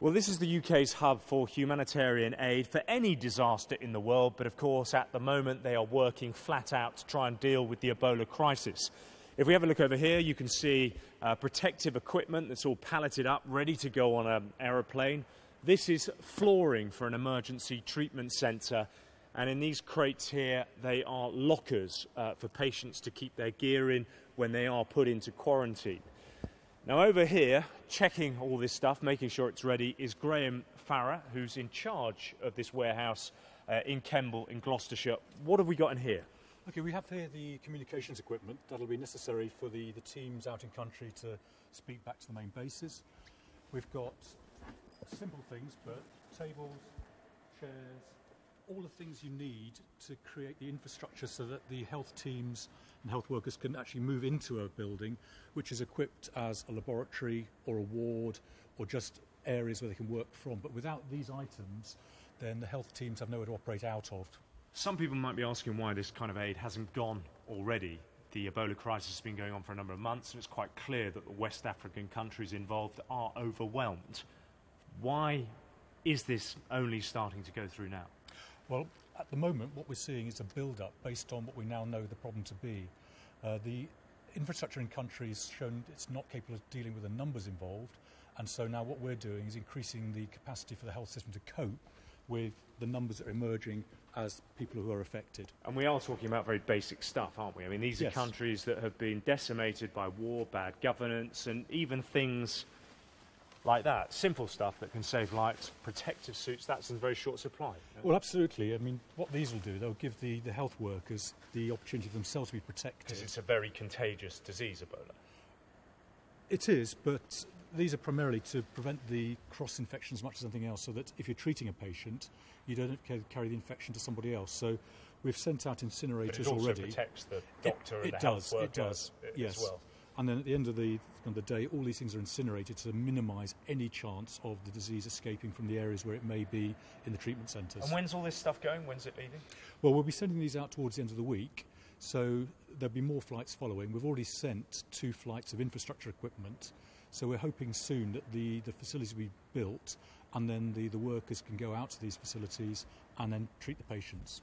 Well, this is the UK's hub for humanitarian aid for any disaster in the world, but of course at the moment they are working flat out to try and deal with the Ebola crisis. If we have a look over here, you can see protective equipment that's all palleted up, ready to go on an aeroplane. This is flooring for an emergency treatment centre, and in these crates here they are lockers for patients to keep their gear in when they are put into quarantine. Now over here, checking all this stuff, making sure it's ready, is Graham Farrer, who's in charge of this warehouse in Kemble in Gloucestershire. What have we got in here? Okay, we have here the communications equipment that'll be necessary for the teams out in country to speak back to the main bases. We've got simple things, but tables, chairs, all the things you need to create the infrastructure so that the health teams and health workers can actually move into a building which is equipped as a laboratory or a ward or just areas where they can work from. But without these items, then the health teams have nowhere to operate out of. Some people might be asking why this kind of aid hasn't gone already. The Ebola crisis has been going on for a number of months, and it's quite clear that the West African countries involved are overwhelmed. Why is this only starting to go through now? Well, at the moment, what we're seeing is a build-up based on what we now know the problem to be. The infrastructure in country has shown it's not capable of dealing with the numbers involved, and so now what we're doing is increasing the capacity for the health system to cope with the numbers that are emerging as people who are affected. And we are talking about very basic stuff, aren't we? I mean, these are countries that have been decimated by war, bad governance, and even things like that. Simple stuff that can save lives, protective suits, that's in very short supply. Well, absolutely. I mean, what these will do, they'll give the health workers the opportunity for themselves to be protected. Because it's a very contagious disease, Ebola. It is, but these are primarily to prevent the cross-infection as much as anything else, so that if you're treating a patient, you don't carry the infection to somebody else. So we've sent out incinerators already. But it also protects the doctor and the health worker. It does, yes. As well. And then at the end of the day, all these things are incinerated to minimise any chance of the disease escaping from the areas where it may be in the treatment centres. And when's all this stuff going? When's it leaving? Well, we'll be sending these out towards the end of the week, so there'll be more flights following. We've already sent 2 flights of infrastructure equipment, so we're hoping soon that the facilities will be built, and then the workers can go out to these facilities and then treat the patients.